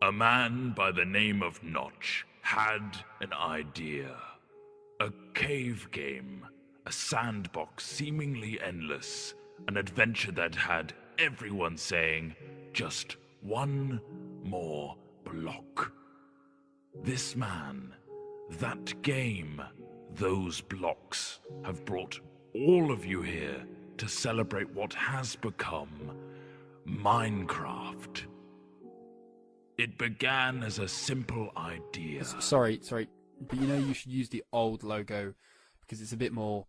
A man by the name of Notch had an idea. A cave game, a sandbox seemingly endless, an adventure that had everyone saying, just one more block. This man, that game, those blocks have brought all of you here to celebrate what has become Minecraft. It began as a simple idea. Sorry, but you should use the old logo because it's a bit more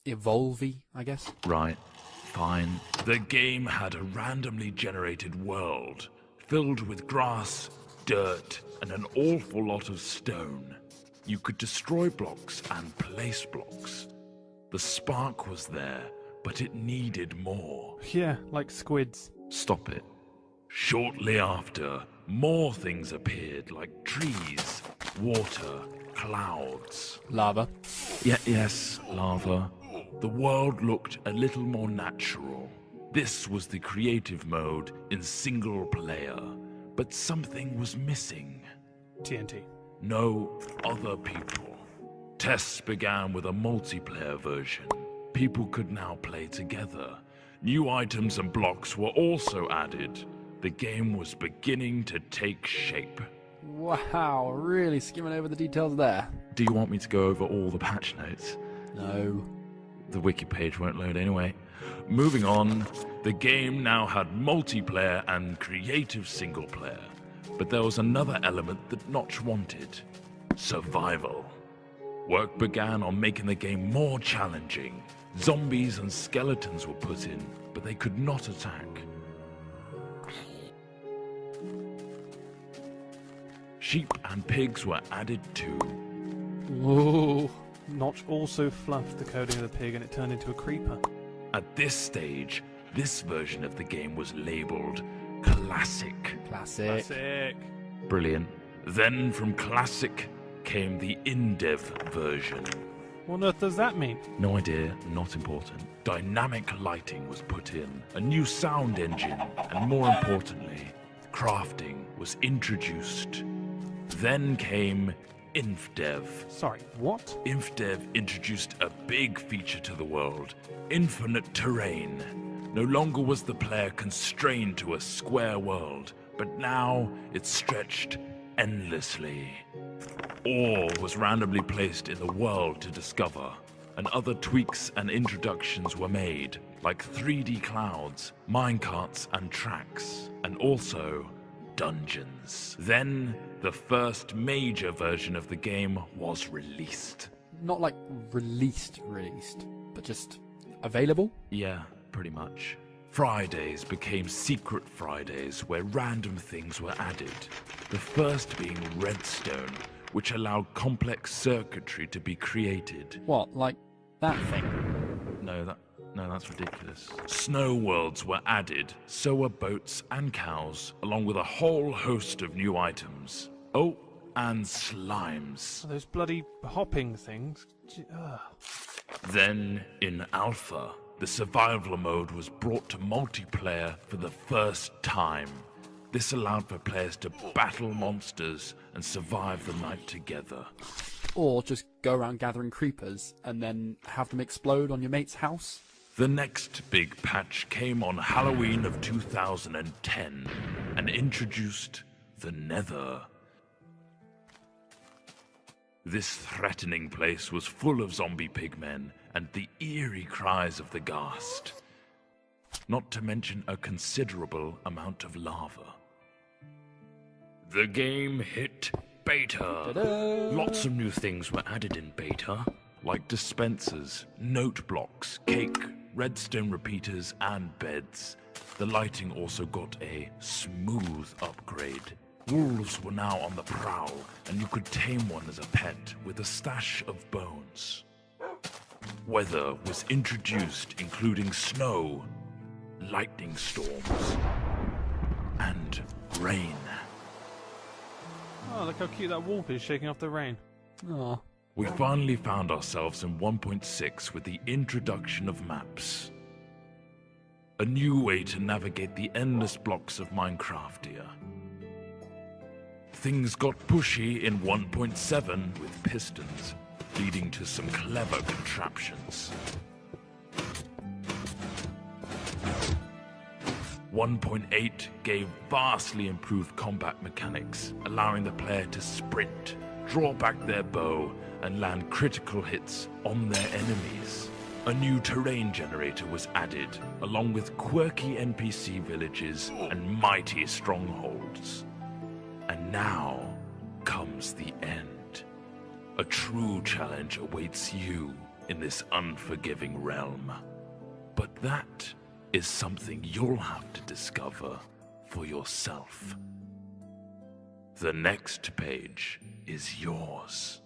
evolvey, I guess. Right, fine. The game had a randomly generated world filled with grass, dirt, and an awful lot of stone. You could destroy blocks and place blocks. The spark was there, but it needed more. Yeah, like squids. Stop it. Shortly after, more things appeared, like trees, water, clouds. Lava. Yes, lava. The world looked a little more natural. This was the creative mode in single player, but something was missing. TNT. No other people. Tests began with a multiplayer version. People could now play together. New items and blocks were also added. The game was beginning to take shape. Wow, really skimming over the details there. Do you want me to go over all the patch notes? No. The wiki page won't load anyway. Moving on, the game now had multiplayer and creative single player. But there was another element that Notch wanted. Survival. Work began on making the game more challenging. Zombies and skeletons were put in, but they could not attack. Sheep and pigs were added too. Whoa. Notch also fluffed the coding of the pig and it turned into a creeper. At this stage, this version of the game was labeled Classic. Classic. Brilliant. Then from Classic came the in-dev version. What on earth does that mean? No idea, not important. Dynamic lighting was put in, a new sound engine, and more importantly, crafting was introduced. Then came InfDev. Sorry, what? InfDev introduced a big feature to the world, infinite terrain. No longer was the player constrained to a square world, but now it stretched endlessly. Ore was randomly placed in the world to discover, and other tweaks and introductions were made, like 3D clouds, minecarts and tracks, and also dungeons. Then, the first major version of the game was released. Not like released, but just available? Yeah, pretty much. Fridays became Secret Fridays, where random things were added. The first being redstone, which allowed complex circuitry to be created. What, like that thing? No, that's ridiculous. Snow worlds were added, so were boats and cows, along with a whole host of new items. Oh, and slimes. Those bloody hopping things. Ugh. Then, in Alpha, the survival mode was brought to multiplayer for the first time. This allowed for players to battle monsters and survive the night together. Or just go around gathering creepers and then have them explode on your mate's house? The next big patch came on Halloween of 2010 and introduced the Nether. This threatening place was full of zombie pigmen and the eerie cries of the ghast. Not to mention a considerable amount of lava. The game hit beta. Ta-da! Lots of new things were added in beta, like dispensers, note blocks, cake, redstone repeaters, and beds. The lighting also got a smooth upgrade. Wolves were now on the prowl, and you could tame one as a pet with a stash of bones. Weather was introduced, including snow, lightning storms, and rain. Oh, look how cute that wolf is shaking off the rain. Aw. We finally found ourselves in 1.6 with the introduction of maps. A new way to navigate the endless blocks of Minecraftia. things got pushy in 1.7 with pistons, leading to some clever contraptions. 1.8 gave vastly improved combat mechanics, allowing the player to sprint, draw back their bow, and land critical hits on their enemies. A new terrain generator was added, along with quirky NPC villages and mighty strongholds. And now comes the end. A true challenge awaits you in this unforgiving realm. But that is something you'll have to discover for yourself. The next page is yours.